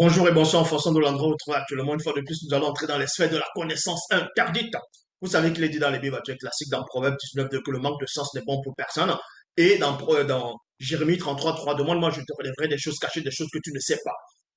Bonjour et bonsoir en fonction de l'endroit où vous trouvez actuellement. Une fois de plus, nous allons entrer dans les sphères de la connaissance interdite. Vous savez qu'il est dit dans les Bibles classiques, dans Proverbe 19, que le manque de sens n'est bon pour personne. Et dans Jérémie 33, 3, demande-moi, je te relèverai des choses cachées, des choses que tu ne sais pas.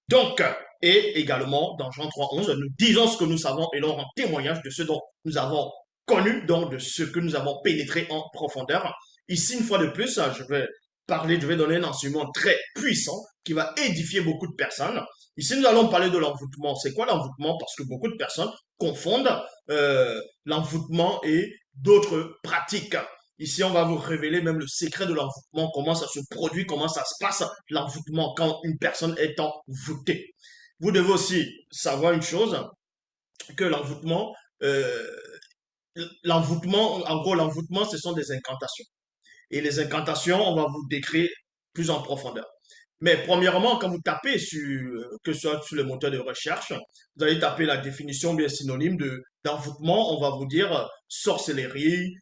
Donc, et également, dans Jean 3, 11, nous disons ce que nous savons et l'on rend témoignage de ce dont nous avons connu, donc de ce que nous avons pénétré en profondeur. Ici, une fois de plus, je vais donner un enseignement très puissant qui va édifier beaucoup de personnes. Ici, nous allons parler de l'envoûtement. C'est quoi l'envoûtement? Parce que beaucoup de personnes confondent l'envoûtement et d'autres pratiques. Ici, on va vous révéler même le secret de l'envoûtement, comment ça se produit, comment ça se passe, l'envoûtement, quand une personne est envoûtée. Vous devez aussi savoir une chose, que euh, en gros, l'envoûtement, ce sont des incantations. Et les incantations, on va vous décrire plus en profondeur. Mais premièrement, quand vous tapez que ce soit sur le moteur de recherche, vous allez taper la définition bien synonyme d'envoûtement, on va vous dire sorcellerie,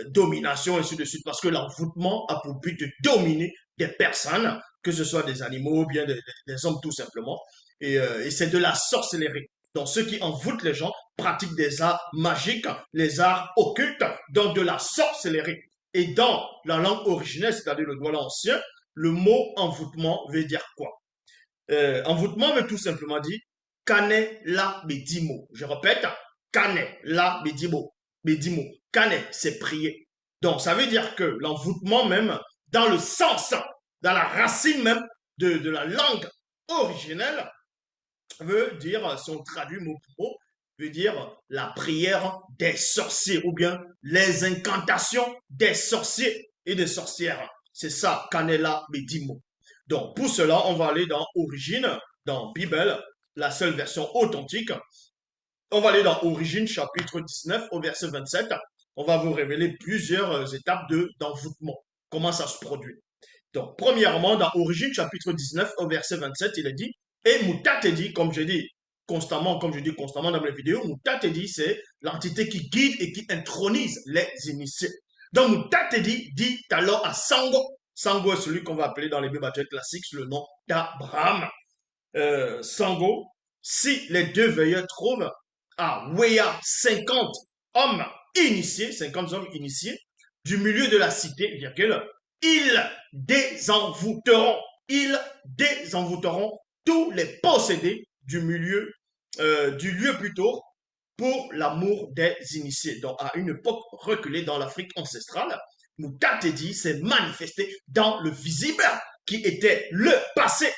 domination, ainsi de suite, parce que l'envoûtement a pour but de dominer des personnes, que ce soit des animaux, bien des hommes tout simplement, et c'est de la sorcellerie. Donc ceux qui envoûtent les gens pratiquent des arts magiques, les arts occultes, donc de la sorcellerie. Et dans la langue originelle, c'est-à-dire le droit ancien, le mot envoûtement veut dire quoi? Envoûtement veut tout simplement dire kane la bedimo. Je répète, kane la bedimo. Bedimo. Kane, c'est prier. Donc, ça veut dire que l'envoûtement même, dans le sens, dans la racine même de la langue originelle, veut dire, si on traduit mot pour mot, veut dire la prière des sorciers ou bien les incantations des sorciers et des sorcières. C'est ça, Canela Medimo. Donc, pour cela, on va aller dans Origine, dans Bible, la seule version authentique. On va aller dans Origine, chapitre 19, au verset 27. On va vous révéler plusieurs étapes d'envoûtement. Comment ça se produit. Donc, premièrement, dans Origine, chapitre 19, au verset 27, il est dit, et Moutatedi, comme je dis constamment, comme je dis constamment dans mes vidéos, Moutatedi, c'est l'entité qui guide et qui intronise les initiés. Donc, Moutatedi dit alors à Sango. Sango est celui qu'on va appeler dans les Bibles classiques sous le nom d'Abraham. Sango, si les deux veilleurs trouvent à Weya 50 hommes initiés, 50 hommes initiés, du milieu de la cité, virgule, désenvoûteront, ils désenvoûteront tous les possédés du milieu, du lieu plutôt, pour l'amour des initiés. Donc, à une époque reculée dans l'Afrique ancestrale, Moutatedi s'est manifesté dans le visible, qui était le passé.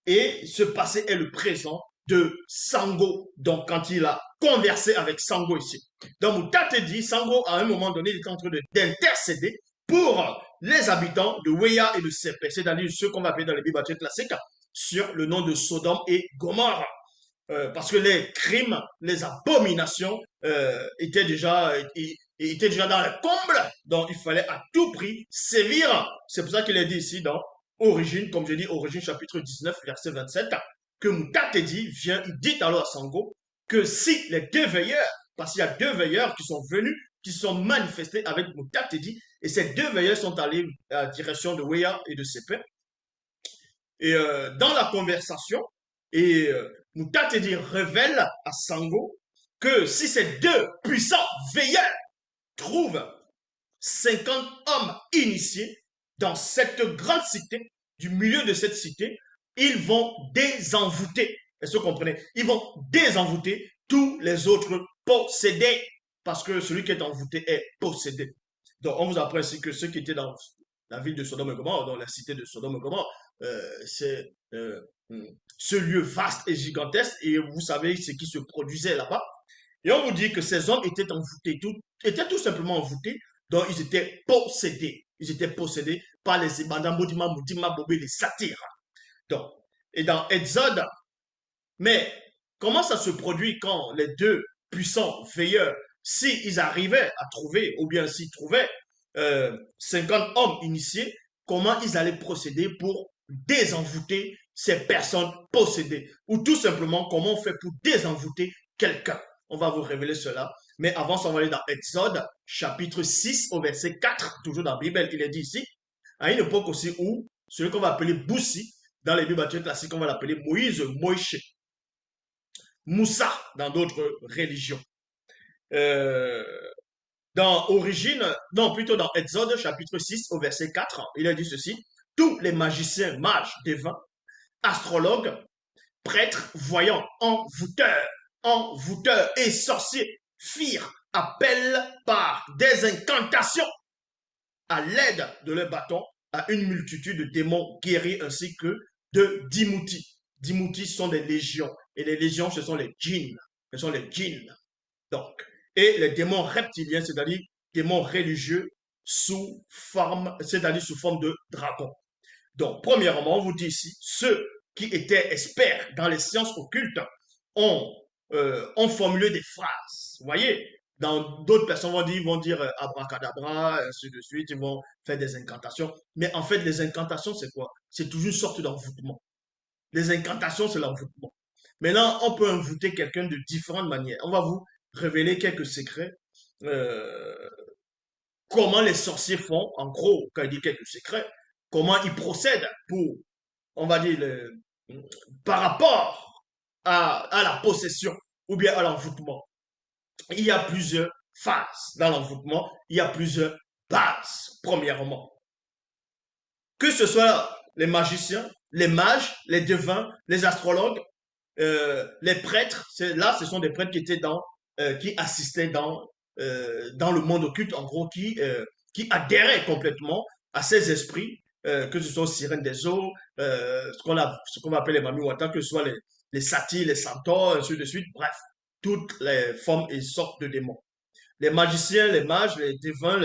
Et ce passé est le présent de Sango. Donc, quand il a conversé avec Sango ici. Donc, Moutatedi, Sango, à un moment donné, il est en train d'intercéder pour les habitants de Weya et de Sepe, c'est-à-dire ceux qu'on va appeler dans les Bibles classiques, sur le nom de Sodome et Gomorre. Parce que les crimes, les abominations étaient déjà dans le comble, donc il fallait à tout prix sévir. C'est pour ça qu'il est dit ici dans Origine, comme je dis, Origine chapitre 19, verset 27, que Moutatedi vient, il dit alors à Sango que si les deux veilleurs, parce qu'il y a deux veilleurs qui sont venus, qui sont manifestés avec Moutatedi, et ces deux veilleurs sont allés à la direction de Weya et de Sepe, et dans la conversation, et Moutatedi révèle à Sango que si ces deux puissants veilleurs trouvent 50 hommes initiés dans cette grande cité, du milieu de cette cité, ils vont désenvoûter. Est-ce que vous comprenez? Ils vont désenvoûter tous les autres possédés. Parce que celui qui est envoûté est possédé. Donc, on vous apprend ici que ceux qui étaient dans la ville de Sodome et Gomorrhe, dans la cité de Sodome et Gomorrhe, c'est ce lieu vaste et gigantesque. Et vous savez ce qui se produisait là-bas. Et on vous dit que ces hommes étaient envoûtés, étaient tout simplement envoûtés, donc ils étaient possédés. Ils étaient possédés par les Ibadam, Bodima, Moudima, Bobé, les satyres. Donc, et dans Exode, mais comment ça se produit quand les deux puissants veilleurs, s'ils arrivaient à trouver, ou bien s'ils trouvaient 50 hommes initiés, comment ils allaient procéder pour désenvoûter ces personnes possédées? Ou tout simplement, comment on fait pour désenvoûter quelqu'un? On va vous révéler cela. Mais avant ça, on va aller dans Exode, chapitre 6, au verset 4, toujours dans la Bible, il est dit ici, à une époque aussi où celui qu'on va appeler Boussi, Dans les Bibles classiques, on va l'appeler Moïse, Moïse, Moussa dans d'autres religions. Euh, dans Origine, non, plutôt dans Exode, chapitre 6, au verset 4, il a dit ceci: tous les magiciens, mages, devins, astrologues, prêtres, voyants, envoûteurs et sorciers firent appel par des incantations à l'aide de leurs bâtons à une multitude de démons guéris ainsi que de dimoutis. Dimoutis sont des légions. Et les légions, ce sont les djinns. Ce sont les djinns. Donc, et les démons reptiliens, c'est-à-dire démons religieux sous forme, c'est-à-dire sous forme de dragon. Donc, premièrement, on vous dit ici, ceux qui étaient experts dans les sciences occultes ont, ont formulé des phrases. Vous voyez, dans d'autres personnes vont dire abracadabra, ainsi de suite, ils vont faire des incantations. Mais en fait, les incantations, c'est quoi? C'est toujours une sorte d'envoûtement. Les incantations, c'est l'envoûtement. Maintenant, on peut envoûter quelqu'un de différentes manières. On va vous révéler quelques secrets. Euh, Comment les sorciers font, en gros, quand il dit quelques secrets, comment ils procèdent pour, on va dire, par rapport à la possession ou bien à l'envoûtement. Il y a plusieurs phases dans l'envoûtement, il y a plusieurs bases, premièrement. Que ce soit les magiciens, les mages, les devins, les astrologues, les prêtres, là, ce sont des prêtres qui étaient qui assistaient dans le monde occulte, en gros, qui adhéraient complètement à ces esprits, que ce soit sirènes des eaux, ce qu'on appelle les mamiwata, que ce soit les satyres, les centaures, ainsi de suite, bref, toutes les formes et sortes de démons. Les magiciens, les mages, les devins,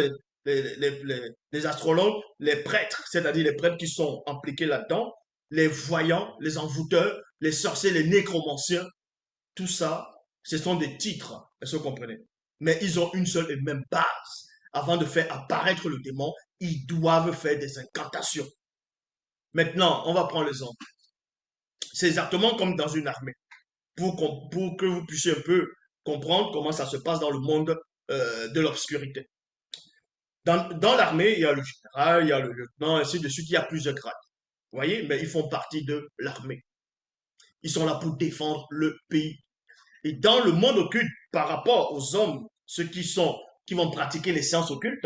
les astrologues, les prêtres, c'est-à-dire les prêtres qui sont impliqués là-dedans, les voyants, les envoûteurs, les sorciers, les nécromanciens, tout ça, ce sont des titres, est-ce que vous comprenez? Mais ils ont une seule et même base. Avant de faire apparaître le démon, ils doivent faire des incantations. Maintenant, on va prendre l'exemple. C'est exactement comme dans une armée. Pour que vous puissiez un peu comprendre comment ça se passe dans le monde de l'obscurité. Dans l'armée, il y a le général, il y a le lieutenant, ainsi de suite, il y a plusieurs grades. Vous voyez, mais ils font partie de l'armée. Ils sont là pour défendre le pays. Et dans le monde occulte, par rapport aux hommes, ceux qui vont pratiquer les sciences occultes,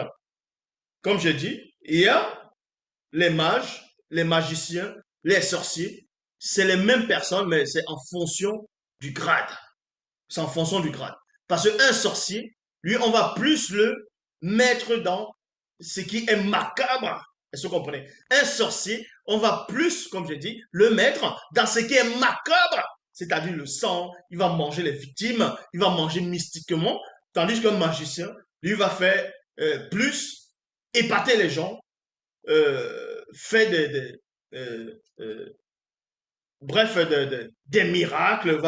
comme je dis, il y a les mages, les magiciens, les sorciers. C'est les mêmes personnes, mais c'est en fonction du grade. C'est en fonction du grade. Parce qu'un sorcier, lui, on va plus le mettre dans ce qui est macabre. Est-ce que vous comprenez? Un sorcier, on va plus, comme je dis, le mettre dans ce qui est macabre, c'est-à-dire le sang, il va manger les victimes, il va manger mystiquement, tandis qu'un magicien, lui, va faire plus épater les gens, fait bref, des miracles,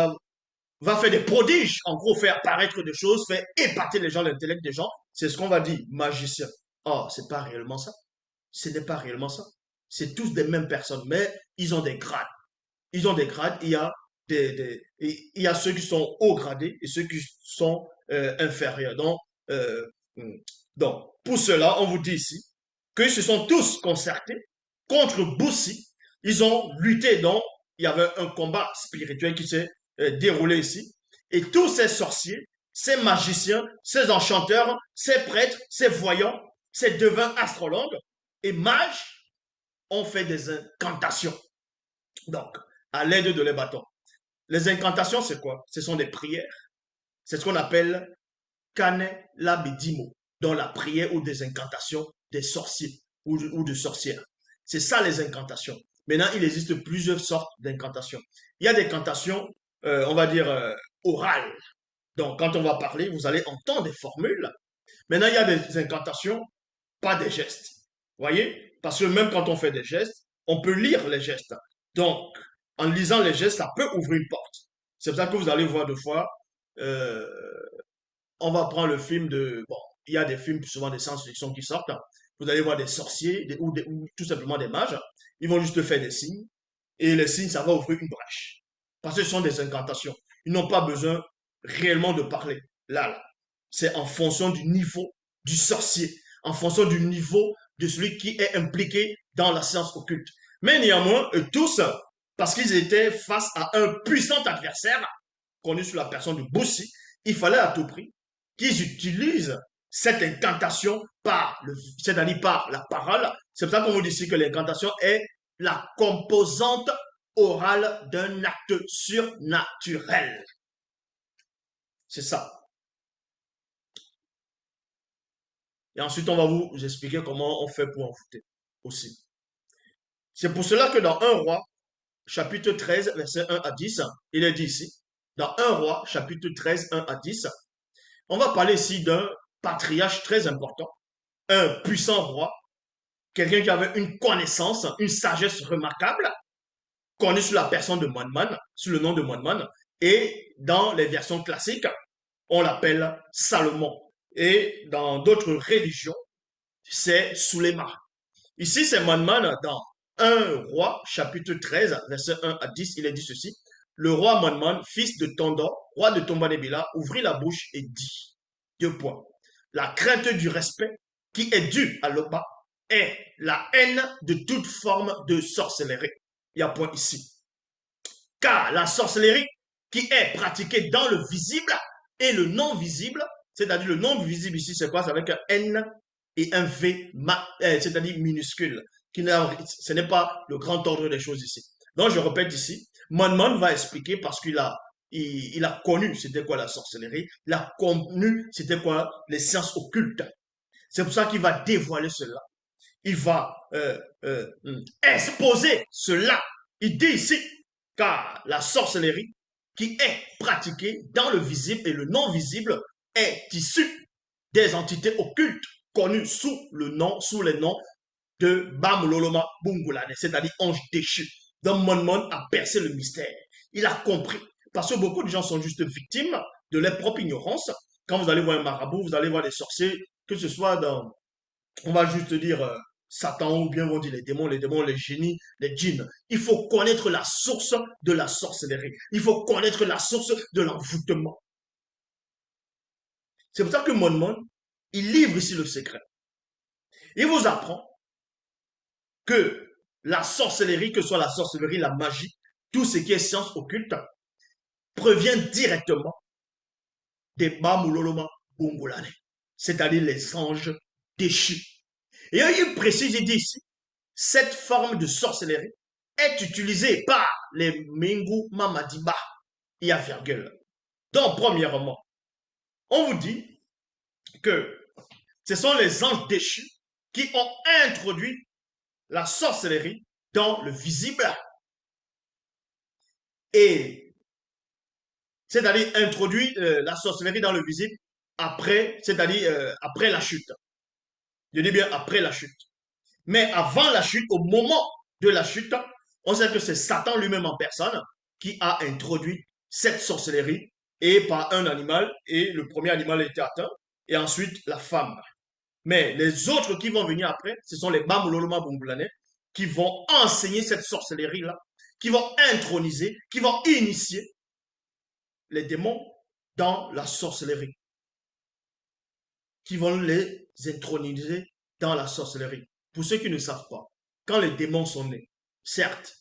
va faire des prodiges, en gros, faire apparaître des choses, faire épater les gens, l'intellect des gens. C'est ce qu'on va dire, magicien. Or, c'est pas réellement ça. Ce n'est pas réellement ça. C'est tous des mêmes personnes, mais ils ont des grades. Ils ont des grades. Il y a ceux qui sont haut gradés et ceux qui sont inférieurs. Euh, donc, pour cela, on vous dit ici qu'ils se sont tous concertés contre Boussi. Ils ont lutté, donc il y avait un combat spirituel qui s'est déroulé ici. Et tous ces sorciers, ces magiciens, ces enchanteurs, ces prêtres, ces voyants, ces devins astrologues et mages ont fait des incantations. Donc, à l'aide de les bâtons. Les incantations, c'est quoi? Ce sont des prières. C'est ce qu'on appelle Kane Labidimo, dans la prière ou des incantations des sorciers ou de sorcières. C'est ça les incantations. Maintenant, il existe plusieurs sortes d'incantations. Il y a des cantations, on va dire, orales. Donc, quand on va parler, vous allez entendre des formules. Maintenant, il y a des incantations, pas des gestes. Vous voyez? Parce que même quand on fait des gestes, on peut lire les gestes. Donc, en lisant les gestes, ça peut ouvrir une porte. C'est pour ça que vous allez voir deux fois, euh, on va prendre le film de... Bon, il y a des films souvent des science-fiction qui sortent. Vous allez voir des sorciers ou tout simplement des mages. Ils vont juste faire des signes. Et les signes, ça va ouvrir une brèche. Parce que ce sont des incantations. Ils n'ont pas besoin réellement de parler. Là, c'est en fonction du niveau du sorcier, en fonction du niveau de celui qui est impliqué dans la science occulte. Mais néanmoins, eux tous, parce qu'ils étaient face à un puissant adversaire, connu sous la personne de Boussi, il fallait à tout prix qu'ils utilisent cette incantation c'est-à-dire par la parole. C'est pour ça qu'on vous dit ici que l'incantation est la composante orale d'un acte surnaturel. C'est ça. Et ensuite, on va vous expliquer comment on fait pour envoûter aussi. C'est pour cela que dans 1 roi, chapitre 13, verset 1 à 10, il est dit ici, dans 1 roi, chapitre 13, 1 à 10, on va parler ici d'un patriarche très important, un puissant roi, quelqu'un qui avait une connaissance, une sagesse remarquable, connu sous la personne de Moinman, sous le nom de Moinman, et dans les versions classiques, on l'appelle Salomon. Et dans d'autres religions, c'est Suleiman. Ici, c'est Moinman dans 1 roi, chapitre 13, verset 1 à 10, il est dit ceci. Le roi Moinman, fils de Tondor, roi de Tombanébila, ouvrit la bouche et dit, 2 points, la crainte du respect qui est due à l'Oba est la haine de toute forme de sorcellerie. Il y a point ici. Car la sorcellerie qui est pratiquée dans le visible et le non visible, c'est-à-dire le non visible ici, c'est quoi? C'est avec un N et un V, c'est-à-dire minuscule. Ce n'est pas le grand ordre des choses ici. Donc, je répète ici, Manman va expliquer parce il a connu c'était quoi la sorcellerie, il a connu c'était quoi les sciences occultes. C'est pour ça qu'il va dévoiler cela. Il va exposer cela. Il dit ici, car la sorcellerie qui est pratiquée dans le visible et le non visible est issue des entités occultes connues sous les noms de Bamuloloma Bungulane, c'est-à-dire ange déchu. Donc Monmon a percé le mystère. Il a compris. Parce que beaucoup de gens sont juste victimes de leur propre ignorance. Quand vous allez voir un marabout, vous allez voir des sorciers, que ce soit dans, on va juste dire, Satan ou bien on dit les démons, les génies, les djinns. Il faut connaître la source de la sorcellerie. Il faut connaître la source de l'envoûtement. C'est pour ça que Monmon, il livre ici le secret. Il vous apprend que la sorcellerie, que ce soit la sorcellerie, la magie, tout ce qui est science occulte, provient directement des Bamuloloma Bungulane, c'est-à-dire les anges déchus. Et il précise, il dit ici, cette forme de sorcellerie est utilisée par les Mingu Mamadiba. Il y a virgule. Donc, premièrement, on vous dit que ce sont les anges déchus qui ont introduit la sorcellerie dans le visible et c'est-à-dire introduit la sorcellerie dans le visible après, c'est-à-dire après la chute. Je dis bien après la chute. Mais avant la chute, au moment de la chute, on sait que c'est Satan lui-même en personne qui a introduit cette sorcellerie et par un animal, et le premier animal a été atteint, et ensuite la femme. Mais les autres qui vont venir après, ce sont les Bamuloloma Bungulane qui vont enseigner cette sorcellerie-là, qui vont introniser, qui vont initier les démons dans la sorcellerie, qui vont les introniser dans la sorcellerie. Pour ceux qui ne savent pas, quand les démons sont nés, certes,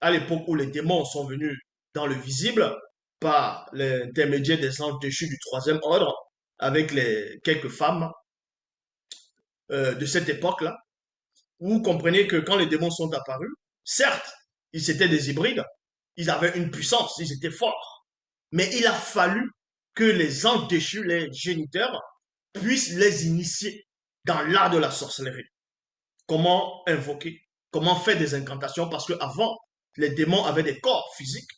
à l'époque où les démons sont venus dans le visible, par l'intermédiaire des anges déchus du troisième ordre, avec quelques femmes de cette époque-là, vous comprenez que quand les démons sont apparus, certes, ils étaient des hybrides, ils avaient une puissance, ils étaient forts, mais il a fallu que les anges déchus, les géniteurs, puissent les initier dans l'art de la sorcellerie. Comment invoquer, comment faire des incantations, parce qu'avant, les démons avaient des corps physiques,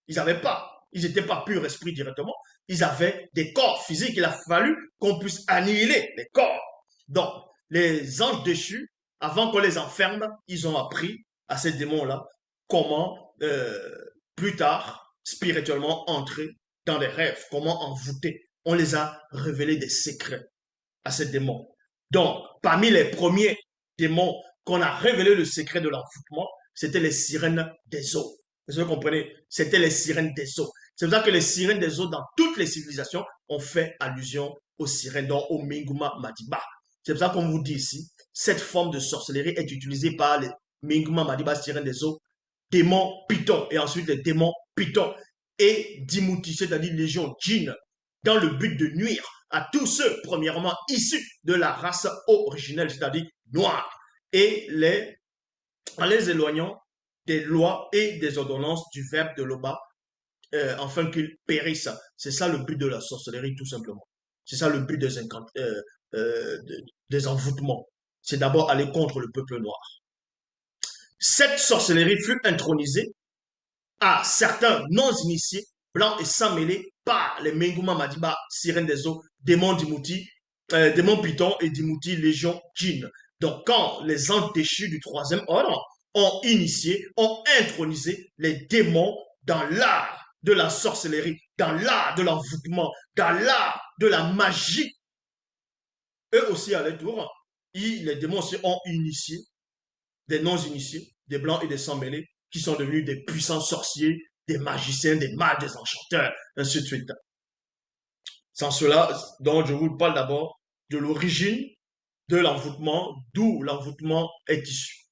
ils n'étaient pas purs esprits directement, ils avaient des corps physiques, il a fallu qu'on puisse annihiler les corps. Donc, les anges déchus, avant qu'on les enferme, ils ont appris à ces démons-là comment, plus tard, spirituellement, entrer dans les rêves, comment envoûter. On les a révélé des secrets à ces démons. Donc, parmi les premiers démons qu'on a révélé le secret de l'envoûtement, c'était les sirènes des eaux. Vous comprenez? C'était les sirènes des eaux. C'est pour ça que les sirènes des eaux, dans toutes les civilisations, ont fait allusion aux sirènes, donc au Minguma Madiba. C'est pour ça qu'on vous dit ici, cette forme de sorcellerie est utilisée par les Minguma Madiba Sirène des eaux, démons Python, et ensuite les démons Python, et Dimouti, c'est-à-dire légion djinn, dans le but de nuire à tous ceux, premièrement, issus de la race originelle, c'est-à-dire noire, et en les éloignant des lois et des ordonnances du verbe de l'Oba, afin qu'ils périssent. C'est ça le but de la sorcellerie, tout simplement. C'est ça le but des envoûtements. C'est d'abord aller contre le peuple noir. Cette sorcellerie fut intronisée à certains non-initiés, blancs et sans mêlés, par les Menguma Madiba, sirènes des eaux, démons Dimouti, démons Python et Dimouti, légion djinn. Donc, quand les anges déchus du troisième ordre ont initié, ont intronisé les démons dans l'art de la sorcellerie, dans l'art de l'envoûtement, dans l'art de la magie, eux aussi à leur tour, les démons aussi ont initié des non-initiés, des blancs et des sans-mêlés, qui sont devenus des puissants sorciers, des magiciens, des mages, des enchanteurs, ainsi de suite. Sans cela, donc je vous parle d'abord de l'origine de l'envoûtement, d'où l'envoûtement est issu.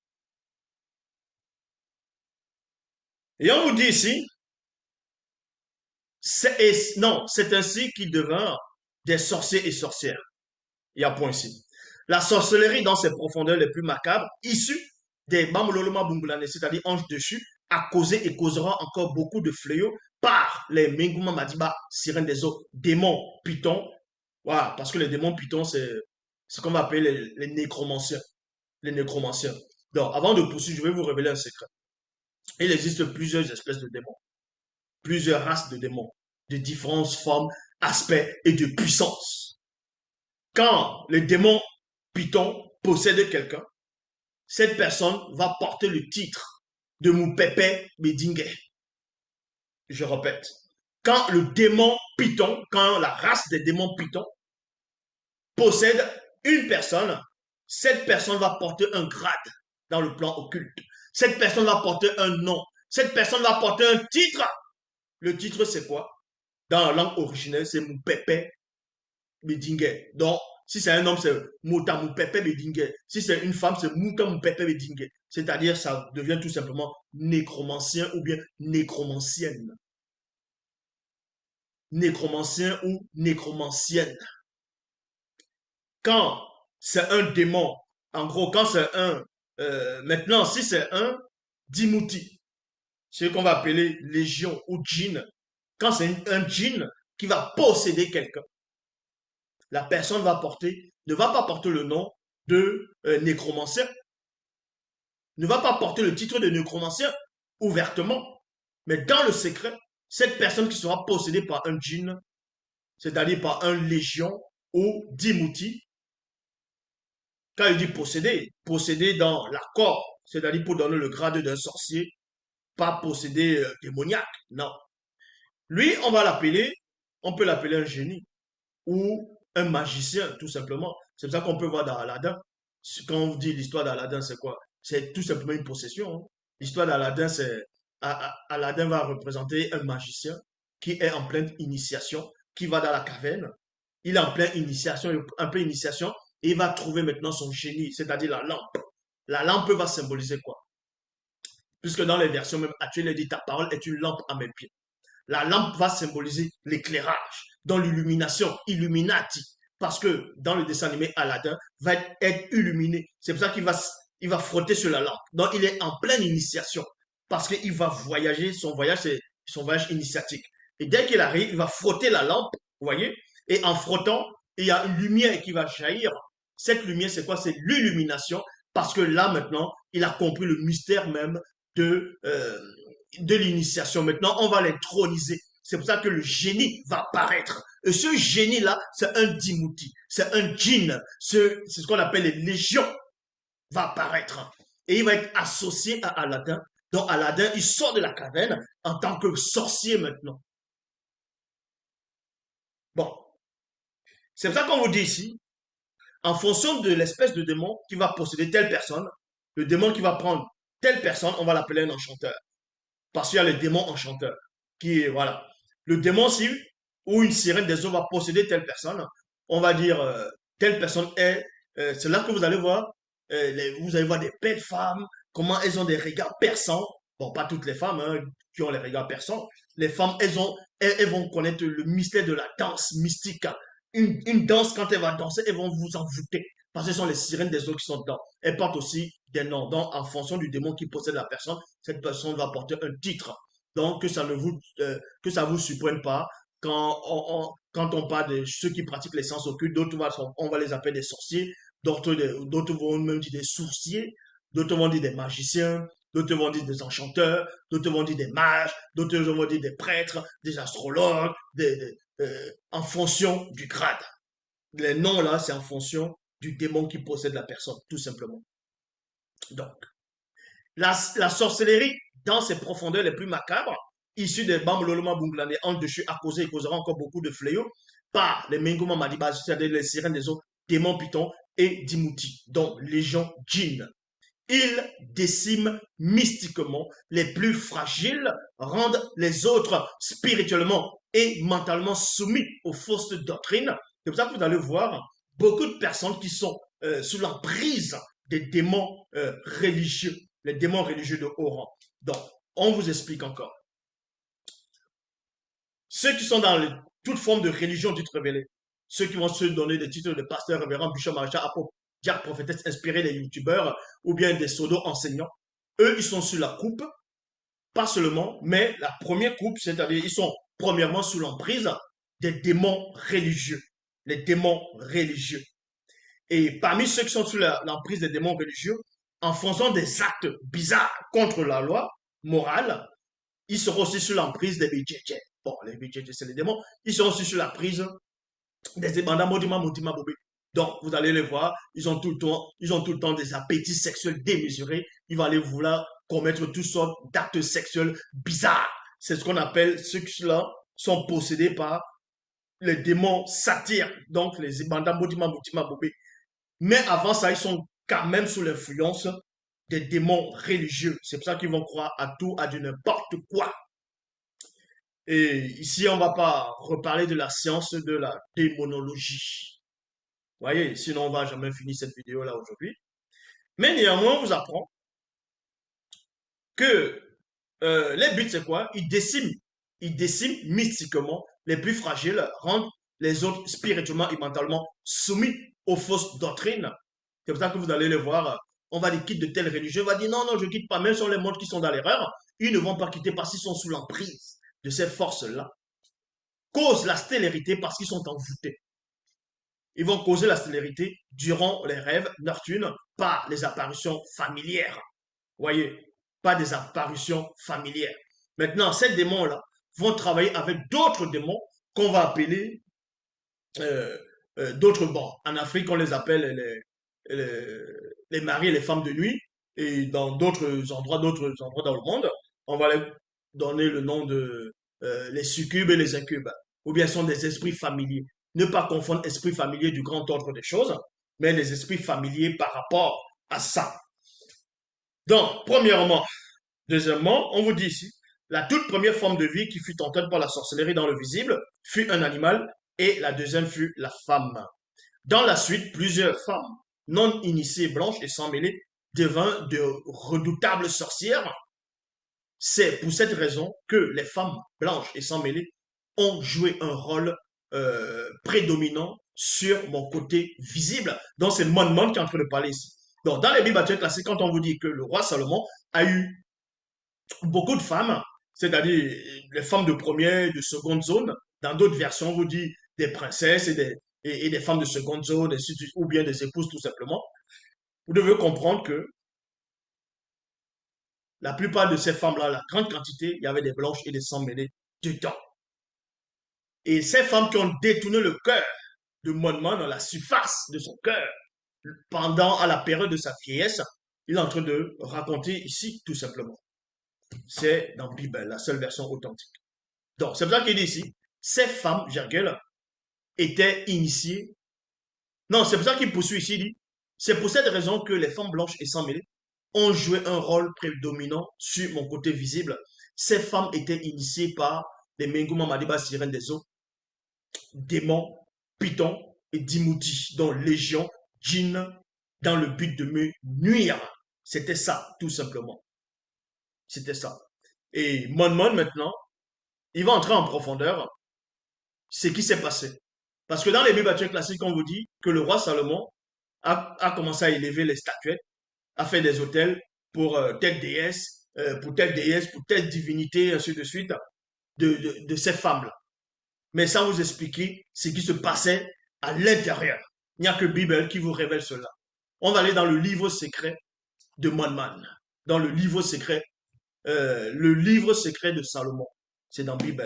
Et on vous dit ici, c'est ainsi qu'ils devinrent des sorciers et sorcières. Il y a point ici. La sorcellerie dans ses profondeurs les plus macabres, issue des Bamololoma Bungulane, c'est-à-dire anges dessus, a causé et causera encore beaucoup de fléaux par les Menguma Madiba, sirènes des eaux, démons, pythons. Voilà, parce que les démons pythons, c'est ce qu'on va appeler les nécromanciens. Les nécromanciens. Donc, avant de poursuivre, je vais vous révéler un secret. Il existe plusieurs espèces de démons, plusieurs races de démons, de différentes formes, aspects et de puissance. Quand le démon python possède quelqu'un, cette personne va porter le titre de Moupepe Bedingue. Je répète, quand le démon python, quand la race des démons python possède une personne, cette personne va porter un grade dans le plan occulte. Cette personne va porter un nom. Cette personne va porter un titre. Le titre, c'est quoi? Dans la langue originelle, c'est Moupepe Bedingue. Donc, si c'est un homme, c'est Mouta Moupepe Bedingue. Si c'est une femme, c'est Mouta Moupepe Bedingue. C'est-à-dire, ça devient tout simplement nécromancien ou bien nécromancienne. Nécromancien ou nécromancienne. Quand c'est un démon, en gros, quand c'est maintenant, si c'est un Dimouti, ce qu'on va appeler légion ou djinn, quand c'est un djinn qui va posséder quelqu'un, la personne ne va pas porter le nom de nécromancien, ne va pas porter le titre de nécromancien ouvertement, mais dans le secret, cette personne qui sera possédée par un djinn, c'est-à-dire par un légion ou Dimouti, quand il dit posséder, posséder dans l'accord, c'est-à-dire pour donner le grade d'un sorcier, pas posséder démoniaque, non. Lui, on peut l'appeler un génie ou un magicien, tout simplement. C'est pour ça qu'on peut voir dans Aladdin. Quand on dit l'histoire d'Aladdin, c'est quoi? C'est tout simplement une possession. Hein. L'histoire d'Aladdin, c'est Aladdin va représenter un magicien qui est en pleine initiation, qui va dans la caverne. Il est en pleine initiation, un peu initiation, et il va trouver maintenant son génie, c'est-à-dire la lampe. La lampe va symboliser quoi? Puisque dans les versions même actuelles, il dit ta parole est une lampe à mes pieds. La lampe va symboliser l'éclairage, dans l'illumination, illuminati. Parce que dans le dessin animé, Aladdin va être illuminé. C'est pour ça il va frotter sur la lampe. Donc il est en pleine initiation. Parce qu'il va voyager, son voyage, c'est son voyage initiatique. Et dès qu'il arrive, il va frotter la lampe, vous voyez, et en frottant, il y a une lumière qui va jaillir. Cette lumière, c'est quoi? C'est l'illumination. Parce que là, maintenant, il a compris le mystère même de, euh, de l'initiation. Maintenant, on va l'introniser. C'est pour ça que le génie va apparaître. Et ce génie-là, c'est un Dimouti, c'est un djinn, c'est ce qu'on appelle les légions, va apparaître. Et il va être associé à Aladdin. Donc Aladdin, il sort de la caverne en tant que sorcier maintenant. Bon, c'est pour ça qu'on vous dit ici, en fonction de l'espèce de démon qui va posséder telle personne, le démon qui va prendre telle personne, on va l'appeler un enchanteur. Parce qu'il y a les démons enchanteurs. Qui, voilà. Le démon, si, ou une sirène des eaux va posséder telle personne, on va dire, telle personne est, c'est là que vous allez voir des belles femmes, comment elles ont des regards perçants. Bon, pas toutes les femmes hein, qui ont les regards perçants. Les femmes, elles vont connaître le mystère de la danse mystique. Une danse, quand elle va danser, elles vont vous envoûter. Parce que ce sont les sirènes des eaux qui sont dedans. Elles portent aussi des noms. Donc, en fonction du démon qui possède la personne, cette personne va porter un titre. Donc, que ça vous surprenne pas quand on parle de ceux qui pratiquent les sciences occultes, on va les appeler des sorciers, d'autres vont même dire des sourciers, d'autres vont dire des magiciens, d'autres vont dire des enchanteurs, d'autres vont dire des mages, d'autres vont dire des prêtres, des astrologues, en fonction du grade. Les noms là, c'est en fonction du démon qui possède la personne, tout simplement. Donc, la sorcellerie, dans ses profondeurs les plus macabres, issue des Bambololoma Bunglane, en dessus a causé et causera encore beaucoup de fléaux par les Menguma Madiba, c'est-à-dire les sirènes des eaux, démons pitons et Dimouti, dont légion djinn. Ils déciment mystiquement les plus fragiles, rendent les autres spirituellement et mentalement soumis aux fausses doctrines. C'est pour ça que vous allez voir beaucoup de personnes qui sont sous l'emprise des démons religieux, les démons religieux de haut rang. Donc, on vous explique encore. Ceux qui sont dans toute forme de religion dite révélée, ceux qui vont se donner des titres de pasteur, révérend, bishop, maréchal, apôtre, diacre, prophétesse, inspirés des youtubeurs ou bien des pseudo-enseignants, eux, ils sont sur la coupe, pas seulement, mais la première coupe, c'est-à-dire ils sont premièrement sous l'emprise des démons religieux, les démons religieux. Et parmi ceux qui sont sous l'emprise des démons religieux, en faisant des actes bizarres contre la loi morale, ils seront aussi sous l'emprise des BJJ. Bon, les BJJ, c'est les démons. Ils seront aussi sous la prise des ébandats Modima Motima Bobé. Donc, vous allez les voir, ils ont tout le temps des appétits sexuels démesurés. Ils vont aller vouloir commettre toutes sortes d'actes sexuels bizarres. C'est ce qu'on appelle, ceux-là sont possédés par les démons satyres, donc les ébandats Modima Motima Bobé. Mais avant ça, ils sont quand même sous l'influence des démons religieux. C'est pour ça qu'ils vont croire à tout, à du n'importe quoi. Et ici, on ne va pas reparler de la science de la démonologie. Vous voyez, sinon on va jamais finir cette vidéo-là aujourd'hui. Mais néanmoins, on vous apprend que les buts, c'est quoi? Ils déciment mystiquement les plus fragiles, rendent les autres spirituellement et mentalement soumis aux fausses doctrines. C'est pour ça que vous allez les voir. On va les quitter de telles religions. On va dire non, non, je ne quitte pas. Même sur les mondes qui sont dans l'erreur, ils ne vont pas quitter parce qu'ils sont sous l'emprise de ces forces-là. Cause la stélérité parce qu'ils sont envoûtés. Ils vont causer la stélérité durant les rêves nocturnes par les apparitions familières. Vous voyez, pas des apparitions familières. Maintenant, ces démons-là vont travailler avec d'autres démons qu'on va appeler d'autres bords. En Afrique, on les appelle les maris et les femmes de nuit. Et dans d'autres endroits dans le monde, on va leur donner le nom de les succubes et les incubes. Ou bien sont des esprits familiers. Ne pas confondre esprit familier du grand ordre des choses, mais les esprits familiers par rapport à ça. Donc, premièrement, deuxièmement, on vous dit ici, la toute première forme de vie qui fut tentée par la sorcellerie dans le visible fut un animal et la deuxième fut la femme. Dans la suite, plusieurs femmes non initiées, blanches et sans mêlée devinrent de redoutables sorcières. C'est pour cette raison que les femmes blanches et sans mêlée ont joué un rôle prédominant sur mon côté visible. Donc, c'est Mon qui est en train de parler ici. Donc, dans les Bibles classiques, quand on vous dit que le roi Salomon a eu beaucoup de femmes, c'est-à-dire les femmes de première, de seconde zone, dans d'autres versions, on vous dit des princesses et des femmes de seconde zone, ou bien des épouses tout simplement. Vous devez comprendre que la plupart de ces femmes-là, la grande quantité, il y avait des blanches et des sans mêlées dedans. Et ces femmes qui ont détourné le cœur de Monman dans la surface de son cœur, pendant à la période de sa vieillesse, il est en train de raconter ici tout simplement. C'est dans la Bible, la seule version authentique. Donc, c'est pour ça qu'il dit ici, ces femmes, Gergel, étaient initiées. Non, c'est pour ça qu'il poursuit ici, il dit, c'est pour cette raison que les femmes blanches et sans mêlée ont joué un rôle prédominant sur mon côté visible. Ces femmes étaient initiées par les Menguma Madiba sirènes des eaux, démons, pitons et dimouti, dont légion, djinn, dans le but de me nuire. C'était ça, tout simplement. C'était ça. Et Mon maintenant, il va entrer en profondeur ce qui s'est passé. Parce que dans les Bibles classiques, on vous dit que le roi Salomon a commencé à élever les statuettes, a fait des hôtels pour telle déesse, pour telle divinité, ainsi de suite, de ces femmes-là. Mais sans vous expliquer ce qui se passait à l'intérieur. Il n'y a que Bible qui vous révèle cela. On va aller dans le livre secret de Monman, dans le livre secret de Salomon. C'est dans Bible.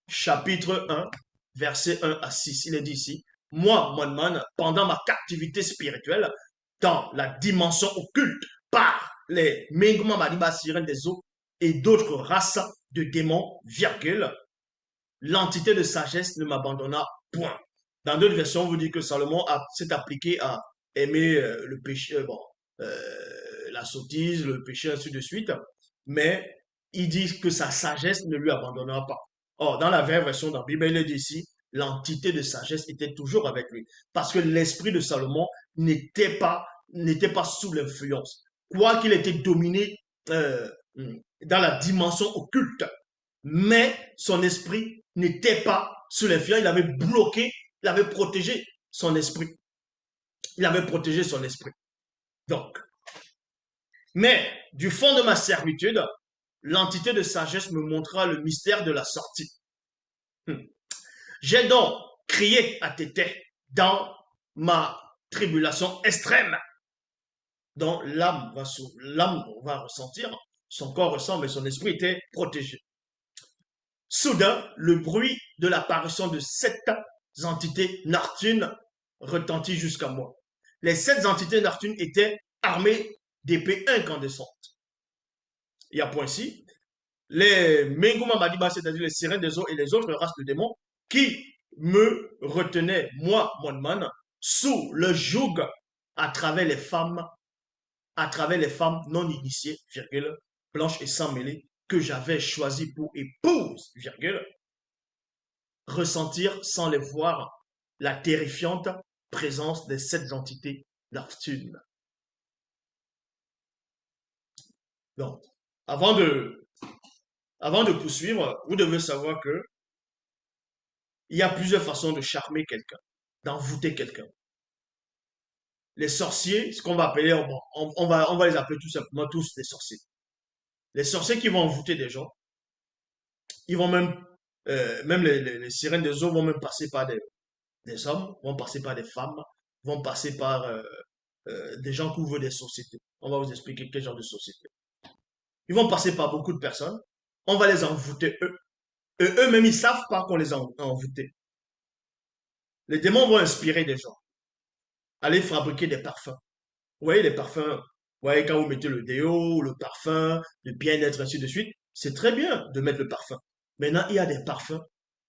Chapitre 1, verset 1 à 6. Il est dit ici, moi, Monman, pendant ma captivité spirituelle, dans la dimension occulte, par les Menguma Madiba sirènes des eaux et d'autres races de démons, virgule, l'entité de sagesse ne m'abandonna point. Dans d'autres versions, on vous dit que Salomon s'est appliqué à aimer le péché, la sottise, le péché, ainsi de suite. Mais il dit que sa sagesse ne lui abandonnera pas. Or, dans la vraie version de la Bible, il est dit ici, l'entité de sagesse était toujours avec lui. Parce que l'esprit de Salomon n'était pas sous l'influence. Quoi qu'il était dominé dans la dimension occulte, mais son esprit n'était pas sous l'influence, il avait bloqué, il avait protégé son esprit. Il avait protégé son esprit. Donc, mais du fond de ma servitude, l'entité de sagesse me montra le mystère de la sortie. J'ai donc crié à Tété dans ma tribulation extrême, dont l'âme va ressentir, son corps ressent, mais son esprit était protégé. Soudain, le bruit de l'apparition de 7 entités Nartunes retentit jusqu'à moi. Les 7 entités Nartunes étaient armées d'épées incandescentes. Il y a point ici, les Menguma Madiba, c'est-à-dire les sirènes des eaux et les autres races de démons, qui me retenaient, moi, Monman, sous le joug à travers les femmes non initiées, virgule, blanches et sans mêlée, que j'avais choisies pour épouse, virgule, ressentir sans les voir la terrifiante présence des 7 entités Nartunes. Donc, avant de, avant de poursuivre, vous devez savoir que il y a plusieurs façons de charmer quelqu'un, d'envoûter quelqu'un. Les sorciers, ce qu'on va appeler, on va les appeler tout simplement tous des sorciers. Les sorciers qui vont envoûter des gens, ils vont même les sirènes des eaux vont même passer par des hommes, vont passer par des femmes, vont passer par des gens qui ouvrent des sociétés. On va vous expliquer quel genre de société. Ils vont passer par beaucoup de personnes. On va les envoûter eux. Et eux-mêmes, ils ne savent pas qu'on les a envoûtés. Les démons vont inspirer des gens. Aller fabriquer des parfums. Vous voyez les parfums, vous voyez quand vous mettez le déo, le parfum, le bien-être, ainsi de suite, c'est très bien de mettre le parfum. Maintenant, il y a des parfums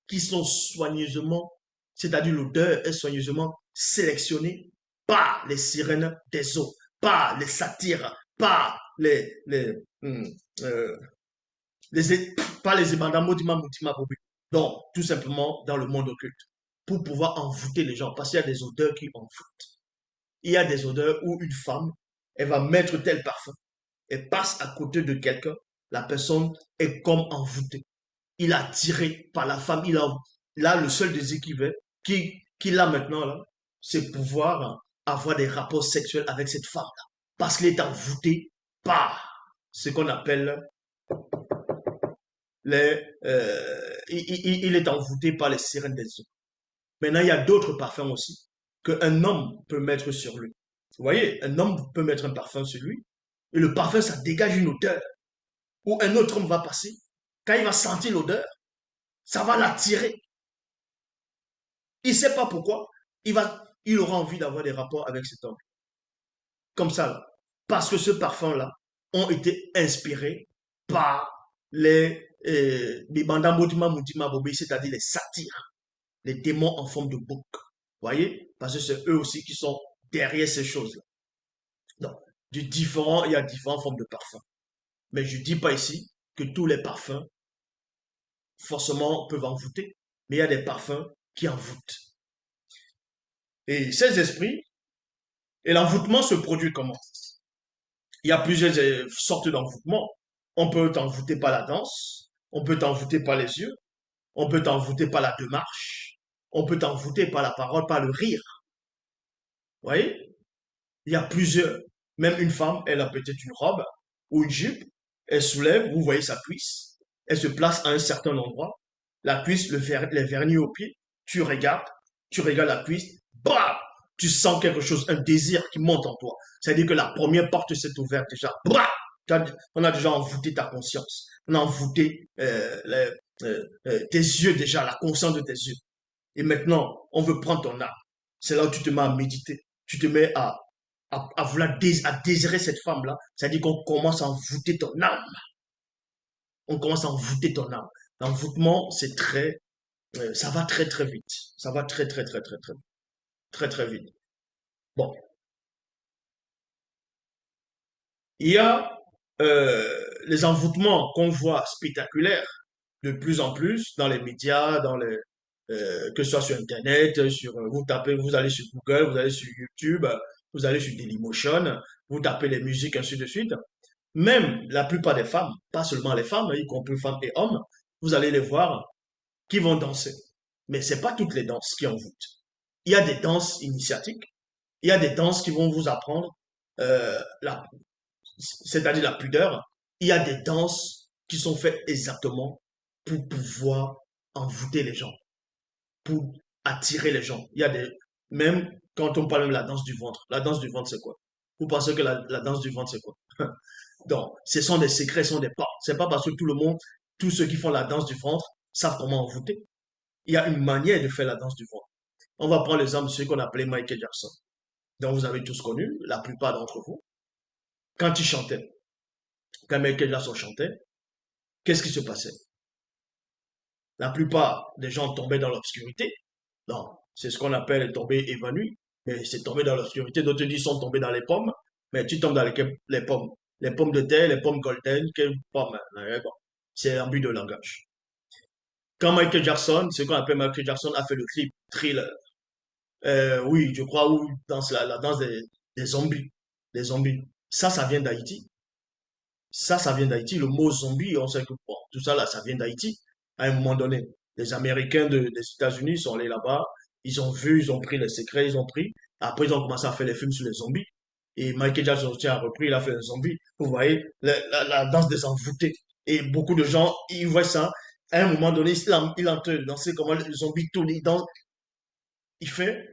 qui sont soigneusement, c'est-à-dire l'odeur est soigneusement sélectionnée par les sirènes des eaux, par les satyres, par hum, euh, par les ébandamos d'Imam Bobé. Donc, tout simplement dans le monde occulte, pour pouvoir envoûter les gens, parce qu'il y a des odeurs qui envoûtent. Il y a des odeurs où une femme, elle va mettre tel parfum, elle passe à côté de quelqu'un, la personne est comme envoûtée. Il est attiré par la femme, là, le seul désir qu'il a maintenant, là, c'est pouvoir avoir des rapports sexuels avec cette femme-là. Parce qu'il est envoûté par ce qu'on appelle il est envoûté par les sirènes des eaux. Maintenant, il y a d'autres parfums aussi qu'un homme peut mettre sur lui. Vous voyez, un homme peut mettre un parfum sur lui, et le parfum, ça dégage une odeur, où un autre homme va passer. Quand il va sentir l'odeur, ça va l'attirer. Il ne sait pas pourquoi, il aura envie d'avoir des rapports avec cet homme. Comme ça, là. Parce que ce parfum-là ont été inspirés par les bandamoutima moutima bobé, c'est-à-dire les satyres, les démons en forme de bouc. Voyez? Parce que c'est eux aussi qui sont derrière ces choses-là. Donc, il y a différentes formes de parfums. Mais je ne dis pas ici que tous les parfums, forcément, peuvent envoûter. Mais il y a des parfums qui envoûtent. Et ces esprits, et l'envoûtement se produit comment? Il y a plusieurs sortes d'envoûtements. On peut t'envoûter par la danse, on peut t'envoûter par les yeux, on peut t'envoûter par la démarche, on peut t'envoûter par la parole, par le rire. Vous voyez? Il y a plusieurs. Même une femme, elle a peut-être une robe ou une jupe, elle soulève, vous voyez sa cuisse, elle se place à un certain endroit, la cuisse, les vernis au pied, tu regardes la cuisse, bam! Tu sens quelque chose, un désir qui monte en toi. C'est-à-dire que la première porte s'est ouverte déjà. Bam! On a déjà envoûté ta conscience. On a envoûté tes yeux déjà, la conscience de tes yeux. Et maintenant, on veut prendre ton âme. C'est là où tu te mets à méditer. Tu te mets à vouloir à désirer cette femme-là. C'est-à-dire qu'on commence à envoûter ton âme. On commence à envoûter ton âme. L'envoûtement, c'est ça va très très vite. Ça va très très très très très très très vite. Bon, il y a les envoûtements qu'on voit spectaculaires de plus en plus dans les médias, que ce soit sur Internet, vous tapez, vous allez sur Google, vous allez sur YouTube, vous allez sur Dailymotion, vous tapez les musiques, ainsi de suite. Même la plupart des femmes, pas seulement les femmes, y compris femmes et hommes, vous allez les voir qui vont danser. Mais c'est pas toutes les danses qui envoûtent. Il y a des danses initiatiques, il y a des danses qui vont vous apprendre la c'est-à-dire la pudeur, il y a des danses qui sont faites exactement pour pouvoir envoûter les gens, pour attirer les gens. Il y a même quand on parle de la danse du ventre, c'est quoi? Vous pensez que la danse du ventre, c'est quoi? Donc, ce sont des secrets, ce sont des pas. C'est pas parce que tout le monde, tous ceux qui font la danse du ventre savent comment envoûter. Il y a une manière de faire la danse du ventre. On va prendre l'exemple de ce qu'on appelait Michael Jackson, dont vous avez tous connu, la plupart d'entre vous. Quand il chantait, quand Michael Jackson chantait, qu'est-ce qui se passait? La plupart des gens tombaient dans l'obscurité. Non, c'est ce qu'on appelle tomber évanoui. Mais c'est tomber dans l'obscurité. D'autres disent sont tombés dans les pommes. Mais tu tombes dans les pommes. Les pommes de terre, les pommes golden, quelles pommes? Bon, c'est un but de langage. Quand Michael Jackson, ce qu'on appelle Michael Jackson, a fait le clip Thriller. Oui, je crois, où dans la danse des zombies. Des zombies. Ça vient d'Haïti. Ça vient d'Haïti. Le mot zombie, on sait que bon, tout ça là, ça vient d'Haïti. À un moment donné, les Américains des États-Unis sont allés là-bas, ils ont vu, ils ont pris les secrets, ils ont pris. Après, ils ont commencé à faire les films sur les zombies. Et Michael Jackson aussi a repris, il a fait un zombie. Vous voyez, la danse des envoûtés. Et beaucoup de gens, ils voient ça. À un moment donné, il est en train de danser comment le zombie tourne, il danse, il fait.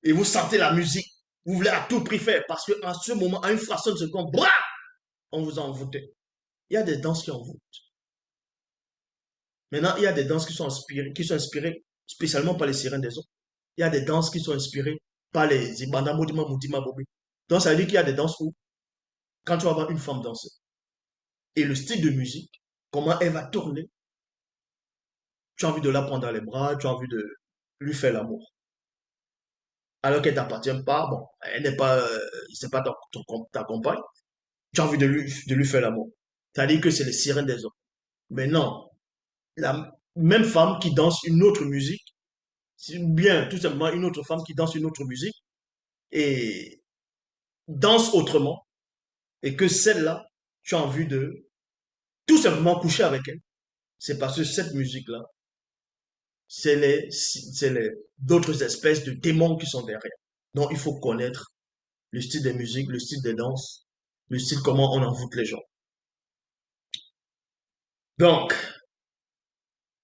Et vous sentez la musique. Vous voulez à tout prix faire. Parce qu'en ce moment, à une fraction de seconde, bra, on vous a envoûté. Il y a des danses qui envoûtent. Maintenant, il y a des danses qui sont inspirées spécialement par les sirènes des eaux. Il y a des danses qui sont inspirées par les Ibanda Modima Moutima Bobi. Donc, ça veut dire qu'il y a des danses où, quand tu vas voir une femme danser, et le style de musique, comment elle va tourner, tu as envie de la prendre dans les bras, tu as envie de lui faire l'amour. Alors qu'elle t'appartient pas, bon, elle n'est pas, c'est pas ta compagne, tu as envie de lui faire l'amour. C'est-à-dire que c'est les sirènes des eaux. Mais non, la même femme qui danse une autre musique, c'est bien tout simplement une autre femme qui danse une autre musique et danse autrement, et que celle-là, tu as envie de tout simplement coucher avec elle, c'est parce que cette musique-là, c'est d'autres espèces de démons qui sont derrière. Donc, il faut connaître le style des musiques, le style des danses, le style comment on envoûte les gens. Donc,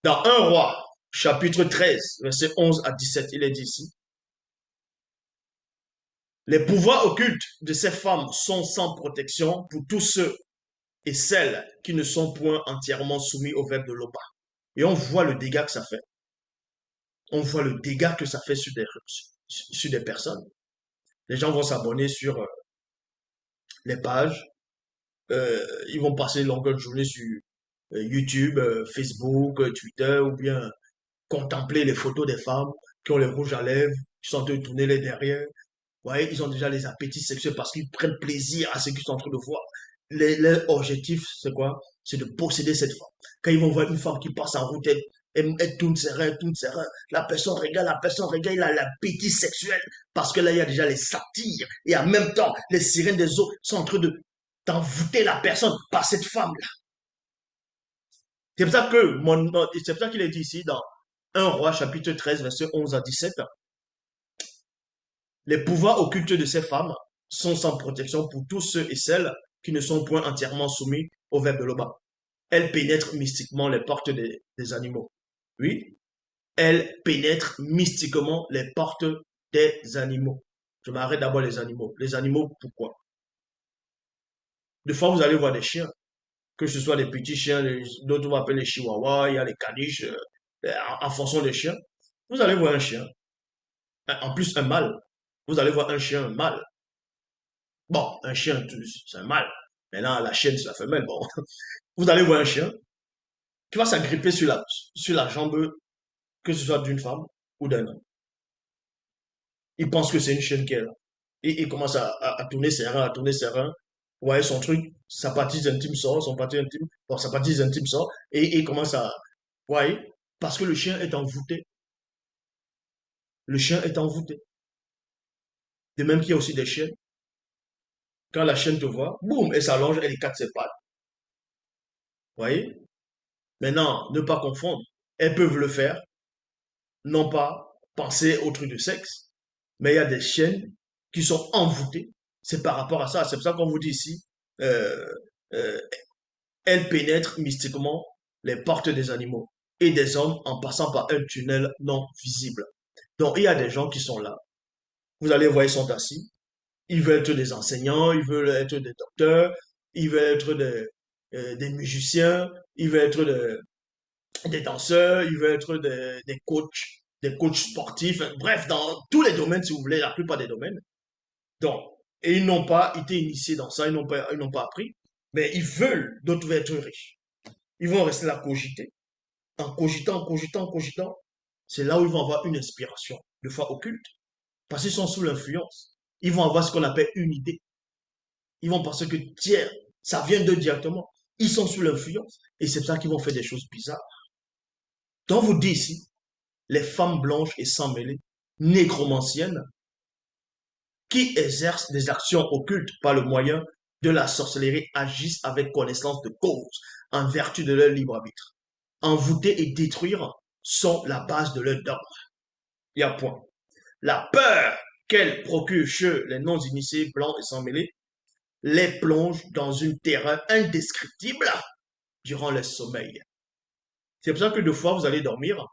dans un roi, chapitre 13, verset 11 à 17, il est dit ici, les pouvoirs occultes de ces femmes sont sans protection pour tous ceux et celles qui ne sont point entièrement soumis au verbe de l'Oba. Et on voit le dégât que ça fait. On voit le dégât que ça fait sur des personnes. Les gens vont s'abonner sur les pages. Ils vont passer longueur de journée sur YouTube, Facebook, Twitter, ou bien contempler les photos des femmes qui ont les rouges à lèvres, qui sont en train de tourner les derrière. Vous voyez, ils ont déjà les appétits sexuels parce qu'ils prennent plaisir à ce qu'ils sont en train de voir. Leur objectif, c'est quoi? C'est de posséder cette femme. Quand ils vont voir une femme qui passe en route, elle tourne ses reins, tourne ses reins. La personne regarde, il a l'appétit sexuel parce que là, il y a déjà les satires et en même temps, les sirènes des eaux sont en train de d'envoûter la personne par cette femme-là. C'est pour ça que c'est pour ça qu'il est dit ici dans 1 Roi chapitre 13, verset 11 à 17. Les pouvoirs occultes de ces femmes sont sans protection pour tous ceux et celles qui ne sont point entièrement soumis au verbe de l'Oba. Elles pénètrent mystiquement les portes des animaux. Oui, elles pénètrent mystiquement les portes des animaux. Je m'arrête d'abord les animaux. Les animaux, pourquoi? Des fois, vous allez voir des chiens, que ce soit des petits chiens, d'autres on va appeler les chihuahuas, il y a les caniches, en fonction des chiens. Vous allez voir un chien, en plus un mâle. Vous allez voir un chien un mâle. Bon, un chien, c'est un mâle. Maintenant, la chienne, c'est la femelle. Bon, vous allez voir un chien qui va s'agripper sur la jambe, que ce soit d'une femme ou d'un homme. Il pense que c'est une chienne qui est là. Et il commence à tourner ses reins, à tourner ses reins. Vous voyez son truc, sa partie intime sort, son partie intime, bon, sa partie intime sort, et il commence à, vous voyez, parce que le chien est envoûté. Le chien est envoûté. De même qu'il y a aussi des chiennes. Quand la chienne te voit, boum, elle s'allonge, elle écarte ses pattes. Vous voyez? Maintenant, ne pas confondre. Elles peuvent le faire, non pas penser au truc de sexe, mais il y a des chiennes qui sont envoûtées. C'est par rapport à ça. C'est pour ça qu'on vous dit ici, euh, euh, elles pénètrent mystiquement les portes des animaux et des hommes en passant par un tunnel non visible. Donc, il y a des gens qui sont là. Vous allez voir, ils sont assis. Ils veulent être des enseignants, ils veulent être des docteurs, ils veulent être des musiciens, ils veulent être des danseurs, ils veulent être des coachs sportifs, bref, dans tous les domaines, si vous voulez, la plupart des domaines. Donc, et ils n'ont pas été initiés dans ça, ils n'ont pas appris, mais ils veulent, d'autres veulent être riches. Ils vont rester là cogiter, en cogitant, en cogitant, en cogitant. C'est là où ils vont avoir une inspiration, de fois occulte, parce qu'ils sont sous l'influence. Ils vont avoir ce qu'on appelle une idée. Ils vont penser que, tiens, ça vient d'eux directement. Ils sont sous l'influence, et c'est pour ça qu'ils vont faire des choses bizarres. Donc, vous dites ici, les femmes blanches et sans mêlée, nécromanciennes, qui exercent des actions occultes par le moyen de la sorcellerie, agissent avec connaissance de cause, en vertu de leur libre arbitre. Envoûter et détruire sont la base de leur dogme. Il y a point. La peur qu'elles procurent chez les non-initiés blancs et sans mêlée les plonge dans une terreur indescriptible durant le sommeil. C'est pour ça que deux fois vous allez dormir,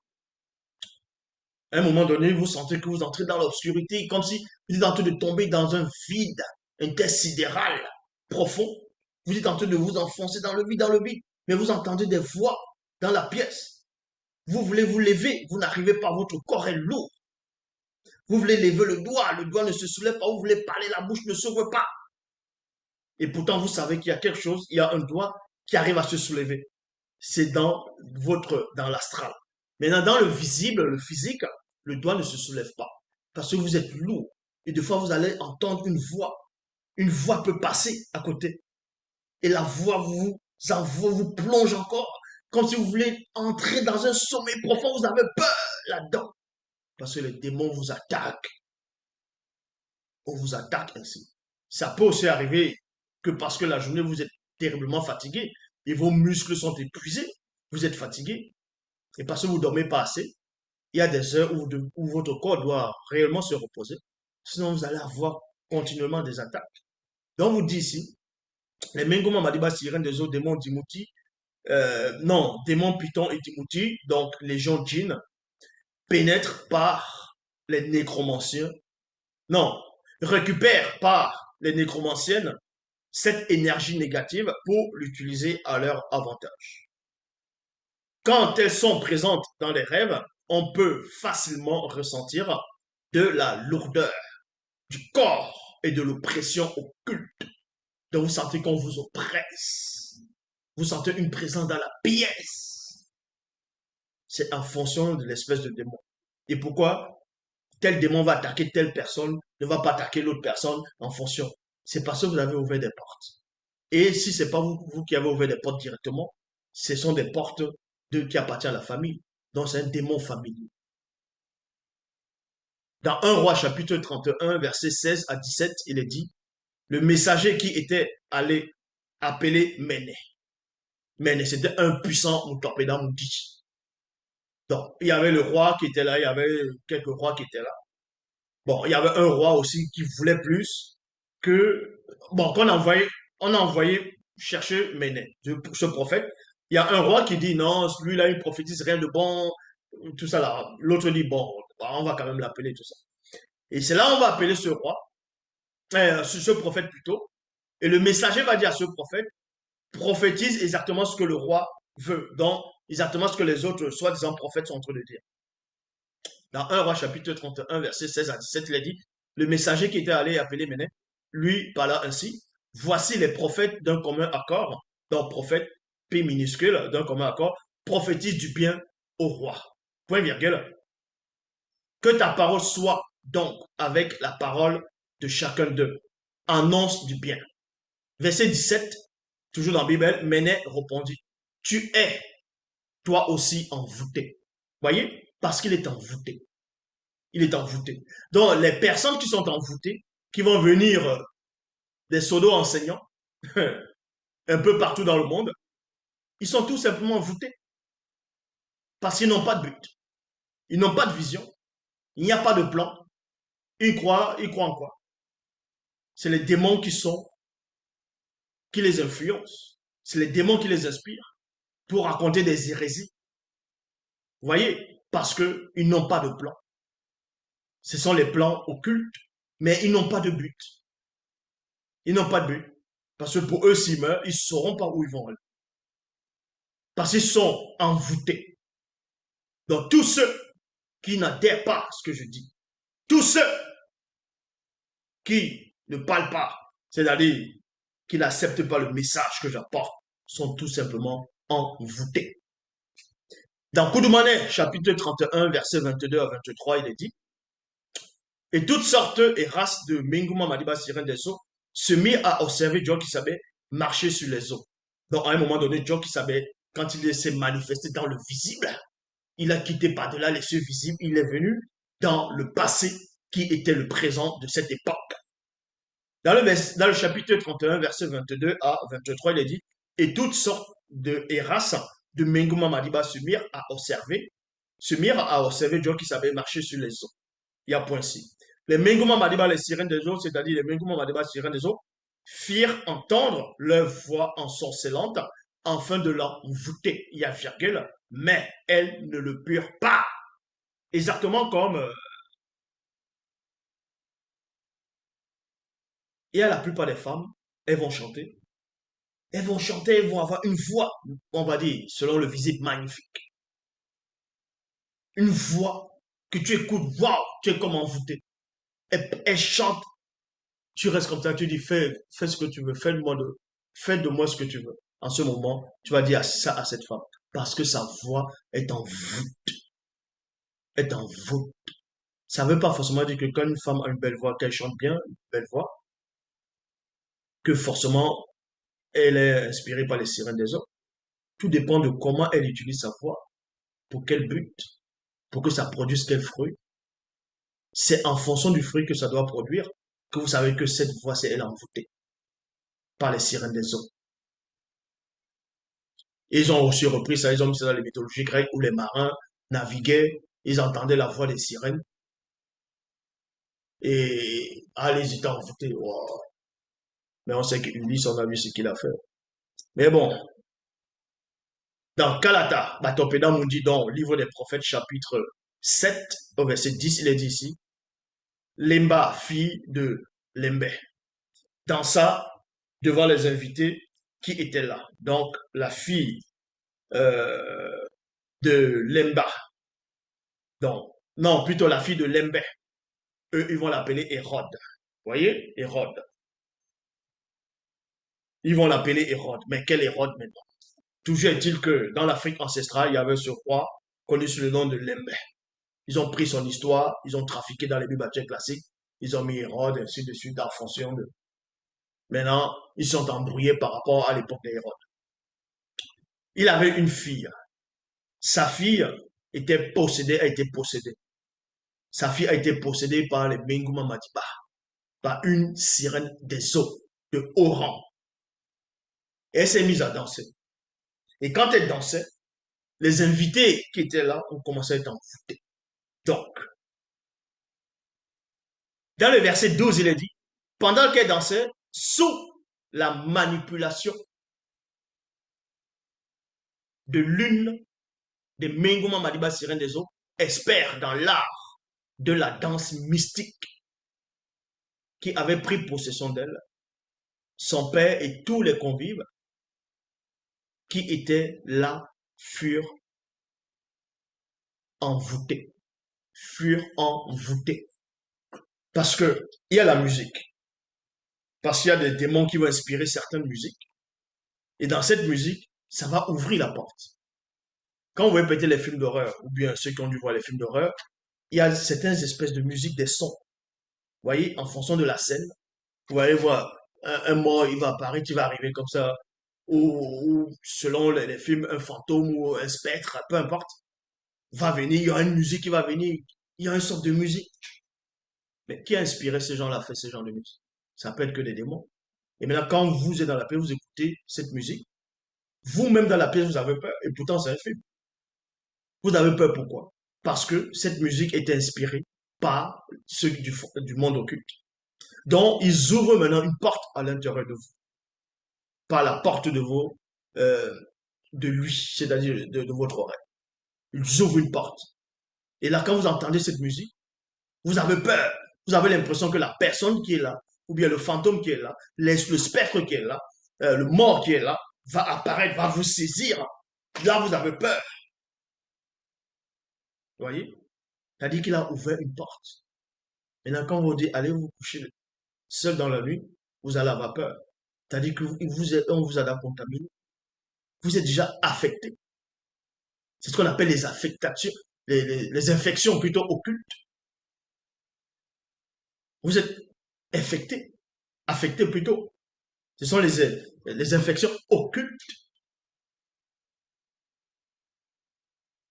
à un moment donné, vous sentez que vous entrez dans l'obscurité, comme si vous êtes en train de tomber dans un vide intersidéral profond. Vous êtes en train de vous enfoncer dans le vide, mais vous entendez des voix dans la pièce. Vous voulez vous lever, vous n'arrivez pas, votre corps est lourd. Vous voulez lever le doigt ne se soulève pas, vous voulez parler, la bouche ne s'ouvre pas. Et pourtant, vous savez qu'il y a quelque chose, il y a un doigt qui arrive à se soulever. C'est dans l'astral. Maintenant, dans le visible, le physique, le doigt ne se soulève pas. Parce que vous êtes lourd. Et des fois, vous allez entendre une voix. Une voix peut passer à côté. Et la voix vous plonge encore. Comme si vous voulez entrer dans un sommeil profond. Vous avez peur là-dedans. Parce que les démons vous attaquent. On vous attaque ainsi. Ça peut aussi arriver que parce que la journée, vous êtes terriblement fatigué et vos muscles sont épuisés. Vous êtes fatigué. Et parce que vous ne dormez pas assez, il y a des heures où votre corps doit réellement se reposer. Sinon, vous allez avoir continuellement des attaques. Donc, vous dit ici, les Mengoma Madiba Sirène des autres démons d'Imouti, non, démons Python et d'Imouti, donc les gens djinns, pénètrent par les nécromanciens, non, récupèrent par les nécromanciennes cette énergie négative pour l'utiliser à leur avantage. Quand elles sont présentes dans les rêves, on peut facilement ressentir de la lourdeur du corps et de l'oppression occulte. Donc vous sentez qu'on vous oppresse. Vous sentez une présence dans la pièce. C'est en fonction de l'espèce de démon. Et pourquoi tel démon va attaquer telle personne, ne va pas attaquer l'autre personne en fonction. C'est parce que vous avez ouvert des portes. Et si ce n'est pas vous qui avez ouvert des portes directement, ce sont des portes qui appartiennent à la famille. Donc c'est un démon familier. Dans 1 Roi chapitre 31, verset 16 à 17, il est dit, le messager qui était allé appelé Méné. Méné, c'était un puissant Moutopéda Moudi. Donc, il y avait le roi qui était là, il y avait quelques rois qui étaient là. Bon, il y avait un roi aussi qui voulait plus que, bon, on a envoyé chercher Méné, ce prophète. Il y a un roi qui dit non, lui là, il prophétise rien de bon, tout ça là. L'autre dit bon, on va quand même l'appeler, tout ça. Et c'est là on va appeler ce roi, ce prophète plutôt. Et le messager va dire à ce prophète, prophétise exactement ce que le roi veut. Donc, exactement ce que les autres soi-disant prophètes sont en train de dire. Dans 1 roi chapitre 31, verset 16 à 17, il a dit, le messager qui était allé appeler Méné, lui parla ainsi, voici les prophètes d'un commun accord, donc prophète P minuscule d'un commun accord, prophétise du bien au roi. Point virgule. Que ta parole soit donc avec la parole de chacun d'eux. Annonce du bien. Verset 17, toujours dans la Bible, Méné répondit, tu es toi aussi envoûté. Voyez, parce qu'il est envoûté. Il est envoûté. Donc, les personnes qui sont envoûtées, qui vont venir des pseudo-enseignants, un peu partout dans le monde, ils sont tout simplement envoûtés. Parce qu'ils n'ont pas de but. Ils n'ont pas de vision. Il n'y a pas de plan. Ils croient en quoi? C'est les démons qui les influencent. C'est les démons qui les inspirent pour raconter des hérésies. Vous voyez? Parce qu'ils n'ont pas de plan. Ce sont les plans occultes, mais ils n'ont pas de but. Ils n'ont pas de but. Parce que pour eux, s'ils meurent, ils ne sauront pas où ils vont aller. Parce qu'ils sont envoûtés. Donc, tous ceux qui n'adhèrent pas à ce que je dis, tous ceux qui ne parlent pas, c'est-à-dire qui n'acceptent pas le message que j'apporte, sont tout simplement envoûtés. Dans Koudoumane, chapitre 31, versets 22 à 23, il est dit, et toutes sortes et races de Minguma Madiba Sirène des eaux se mirent à observer John qui savait marcher sur les eaux. Donc, à un moment donné, John qui savait, quand il s'est manifesté dans le visible, il a quitté par-delà les cieux visibles, il est venu dans le passé qui était le présent de cette époque. Dans le chapitre 31, verset 22 à 23, il est dit, et toutes sortes de races de Menguma Madiba se mirent à observer John qui savait marcher sur les eaux. Il y a point ci. Les Menguma Madiba, les sirènes des eaux, c'est-à-dire les Menguma Madiba, sirènes des eaux, firent entendre leur voix ensorcelante afin de l'envoûter. Il y a virgule, mais elles ne le purent pas. Exactement comme et à la plupart des femmes, elles vont chanter. Elles vont chanter, elles vont avoir une voix, on va dire, selon le visible, magnifique. Une voix que tu écoutes, waouh, tu es comme envoûté. Elles chantent, tu restes comme ça, tu dis, fais ce que tu veux, fais de moi ce que tu veux. En ce moment, tu vas dire ça à cette femme. Parce que sa voix est en voûte. Est en voûte. Ça ne veut pas forcément dire que quand une femme a une belle voix, qu'elle chante bien, une belle voix, que forcément elle est inspirée par les sirènes des hommes. Tout dépend de comment elle utilise sa voix, pour quel but, pour que ça produise quel fruit. C'est en fonction du fruit que ça doit produire que vous savez que cette voix, c'est elle envoûtée par les sirènes des eaux. Ils ont aussi repris ça, ils ont mis ça dans les mythologies grecques où les marins naviguaient, ils entendaient la voix des sirènes et ils étaient envoûtés. Wow. Mais on sait qu'Ulysse, on a vu ce qu'il a fait. Mais bon, dans Kalata, Batopéda nous dit dans le livre des prophètes, chapitre 7, au verset 10, il est dit ici, Lemba, fille de Lembe, dansa devant les invités qui étaient là. Donc, la fille euh, de Lemba, donc, non, plutôt la fille de Lembe, eux, ils vont l'appeler Hérode. Vous voyez, Hérode. Ils vont l'appeler Hérode. Mais quel Hérode maintenant? Toujours est-il que dans l'Afrique ancestrale, il y avait ce roi connu sous le nom de Lembe. Ils ont pris son histoire, ils ont trafiqué dans les bibliothèques classiques, ils ont mis Hérode, ainsi de suite, en fonction de. Maintenant, ils sont embrouillés par rapport à l'époque d'Hérode. Il avait une fille. Sa fille était possédée, a été possédée. Sa fille a été possédée par les Menguma Madiba, par une sirène des eaux de haut rang. Et elle s'est mise à danser. Et quand elle dansait, les invités qui étaient là ont commencé à être envoûtés. Donc, dans le verset 12, il est dit, pendant qu'elle dansait, sous la manipulation de l'une des Mengouma Madiba Sirène des eaux, expert dans l'art de la danse mystique qui avait pris possession d'elle, son père et tous les convives qui étaient là furent envoûtés, furent envoûtés. Parce que il y a la musique, parce qu'il y a des démons qui vont inspirer certaines musiques, et dans cette musique, ça va ouvrir la porte. Quand vous voyez peut-être les films d'horreur, ou bien ceux qui ont dû voir les films d'horreur, il y a certaines espèces de musique, des sons. Vous voyez, en fonction de la scène, vous allez voir un mort, il va apparaître, il va arriver comme ça, ou selon les films, un fantôme ou un spectre, peu importe, va venir, il y a une musique qui va venir, il y a une sorte de musique. Mais qui a inspiré ces gens-là, fait ce genre de musique? Ça peut être que des démons. Et maintenant, quand vous êtes dans la pièce, vous écoutez cette musique, vous-même dans la pièce, vous avez peur, et pourtant c'est un film. Vous avez peur pourquoi? Parce que cette musique est inspirée par ceux du monde occulte. Donc, ils ouvrent maintenant une porte à l'intérieur de vous, par la porte euh, de lui, c'est-à-dire de votre oreille. Ils ouvrent une porte. Et là, quand vous entendez cette musique, vous avez peur. Vous avez l'impression que la personne qui est là, ou bien le fantôme qui est là, le spectre qui est là, le mort qui est là, va apparaître, va vous saisir. Là, vous avez peur. Vous voyez? C'est-à-dire qu'il a ouvert une porte. Maintenant, quand on vous dit, allez vous coucher seul dans la nuit, vous allez avoir peur. C'est-à-dire qu'on vous a contaminé. Vous êtes déjà affecté. C'est ce qu'on appelle les affectations, les infections plutôt occultes. Vous êtes infecté, affecté plutôt. Ce sont les infections occultes.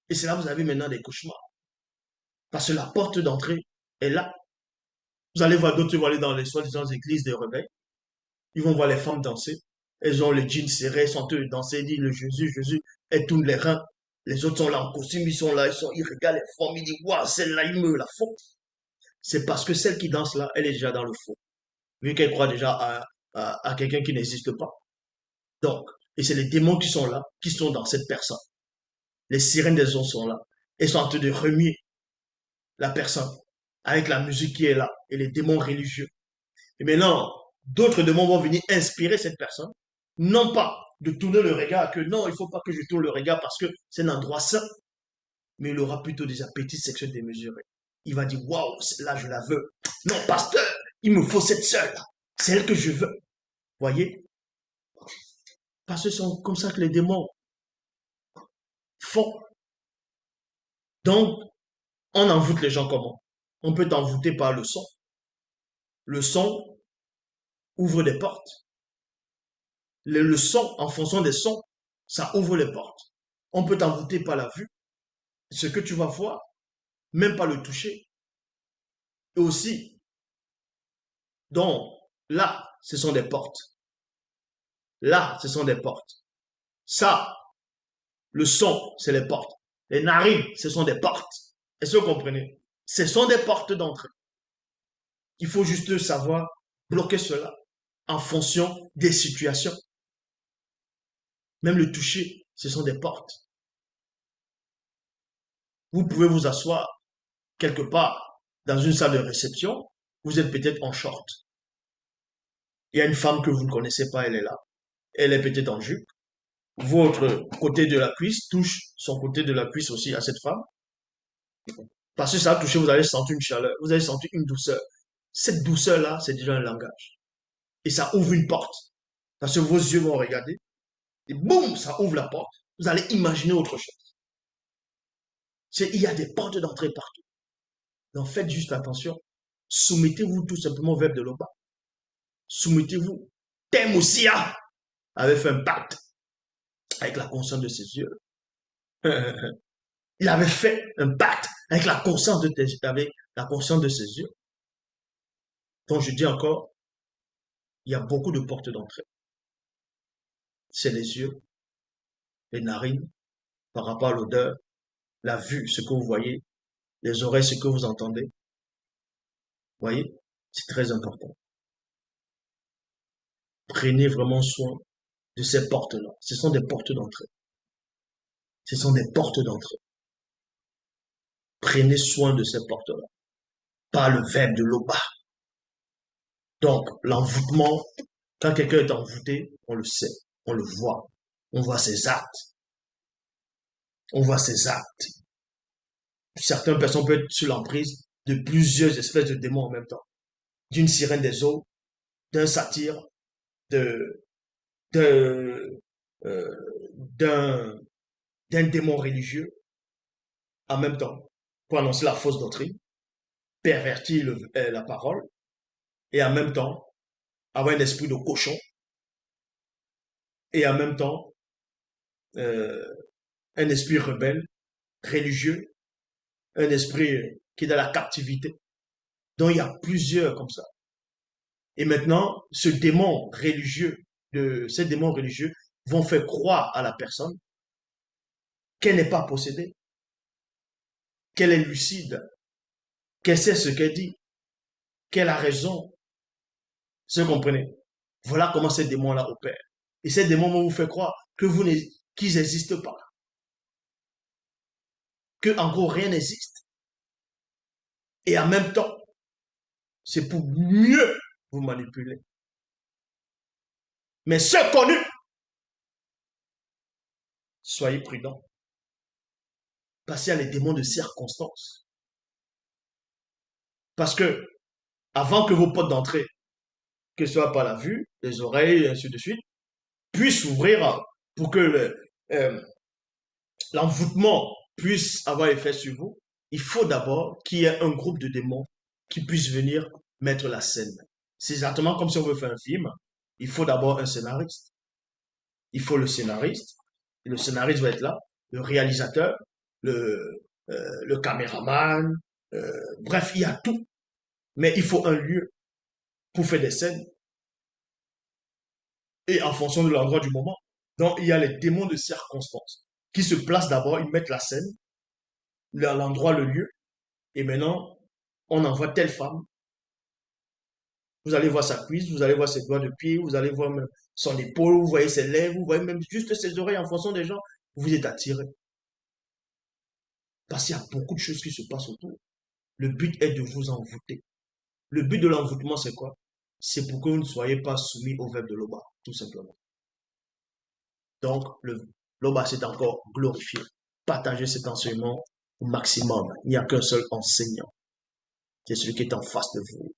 Et c'est là que vous avez maintenant des cauchemars. Parce que la porte d'entrée est là. Vous allez voir d'autres, vont aller dans les soi-disant églises des rebelles. Ils vont voir les femmes danser. Elles ont les jeans serrés, elles sont en train de danser, ils disent le Jésus, Jésus, elles tournent les reins. Les autres sont là en costume, ils sont là, ils regardent les femmes, ils disent, waouh, celle-là, ils me la font. C'est parce que celle qui danse là, elle est déjà dans le faux. Vu qu'elle croit déjà à quelqu'un qui n'existe pas. Donc, et c'est les démons qui sont là, qui sont dans cette personne. Les sirènes des eaux sont là. Elles sont en train de remuer la personne avec la musique qui est là et les démons religieux. Et maintenant, d'autres démons vont venir inspirer cette personne, non pas de tourner le regard, que non, il ne faut pas que je tourne le regard parce que c'est un endroit saint, mais il aura plutôt des appétits sexuels démesurés. Il va dire, waouh, là je la veux. Non, pasteur, il me faut cette seule-là. C'est elle que je veux. Voyez? Parce que c'est comme ça que les démons font. Donc, on envoûte les gens comment? On peut t'envoûter par le son. Le son ouvre des portes. Le son, en fonction des sons, ça ouvre les portes. On peut t'envoûter par la vue, ce que tu vas voir, même pas le toucher. Et aussi, donc, là, ce sont des portes. Là, ce sont des portes. Ça, le son, c'est les portes. Les narines, ce sont des portes. Est-ce que vous comprenez? Ce sont des portes d'entrée. Il faut juste savoir bloquer cela en fonction des situations. Même le toucher, ce sont des portes. Vous pouvez vous asseoir quelque part dans une salle de réception. Vous êtes peut-être en short. Il y a une femme que vous ne connaissez pas, elle est là. Elle est peut-être en jupe. Votre côté de la cuisse touche son côté de la cuisse aussi à cette femme. Parce que ça a touché, vous allez sentir une chaleur, vous allez sentir une douceur. Cette douceur-là, c'est déjà un langage. Et ça ouvre une porte. Parce que vos yeux vont regarder. Et boum, ça ouvre la porte. Vous allez imaginer autre chose. Il y a des portes d'entrée partout. Donc faites juste attention. Soumettez-vous tout simplement au verbe de l'Oba. Soumettez-vous. Temosia avait fait un pacte avec la conscience de ses yeux. Il avait fait un pacte avec la conscience avec la conscience de ses yeux. Donc je dis encore, il y a beaucoup de portes d'entrée. c'est les yeux, les narines, par rapport à l'odeur, la vue, ce que vous voyez, les oreilles, ce que vous entendez. Vous voyez, c'est très important. Prenez vraiment soin de ces portes-là. Ce sont des portes d'entrée. Ce sont des portes d'entrée. Prenez soin de ces portes-là. Pas le verbe de l'oba. Donc, l'envoûtement, quand quelqu'un est envoûté, on le sait, on le voit. On voit ses actes. On voit ses actes. Certaines personnes peuvent être sur l'emprise de plusieurs espèces de démons en même temps. D'une sirène des eaux, d'un satyre, de, de, euh, d'un, d'un démon religieux en même temps pour annoncer la fausse doctrine, pervertir la parole et en même temps avoir un esprit de cochon et en même temps euh, un esprit rebelle, religieux, un esprit qui est dans la captivité. Donc il y a plusieurs comme ça. Et maintenant, ces démons religieux vont faire croire à la personne qu'elle n'est pas possédée, qu'elle est lucide, qu'elle sait ce qu'elle dit, qu'elle a raison. Vous comprenez? Voilà comment ces démons-là opèrent. Et ces démons vont vous faire croire que qu'ils n'existent pas, que en gros rien n'existe. Et en même temps, c'est pour mieux vous manipuler. Mais ceux connus, soyez prudents. Parce qu'il y a les démons de circonstance. Parce que, avant que vos portes d'entrée, que ce soit par la vue, les oreilles, et ainsi de suite, puissent s'ouvrir pour que l'envoûtement puisse avoir effet sur vous, il faut d'abord qu'il y ait un groupe de démons qui puisse venir mettre la scène. C'est exactement comme si on veut faire un film. Il faut d'abord un scénariste. Il faut le scénariste. Et le scénariste va être là. Le réalisateur, le caméraman. Bref, il y a tout. Mais il faut un lieu pour faire des scènes. Et en fonction de l'endroit du moment. Donc, il y a les démons de circonstance qui se placent d'abord, ils mettent la scène, l'endroit, le lieu. Et maintenant, on envoie telle femme. Vous allez voir sa cuisse, vous allez voir ses doigts de pied, vous allez voir même son épaule, vous voyez ses lèvres, vous voyez même juste ses oreilles en fonction des gens. Vous êtes attiré. Parce qu'il y a beaucoup de choses qui se passent autour. Le but est de vous envoûter. Le but de l'envoûtement, c'est quoi? C'est pour que vous ne soyez pas soumis au verbe de l'Oba, tout simplement. Donc, l'Oba, c'est encore glorifié. Partagez cet enseignement au maximum. Il n'y a qu'un seul enseignant. C'est celui qui est en face de vous.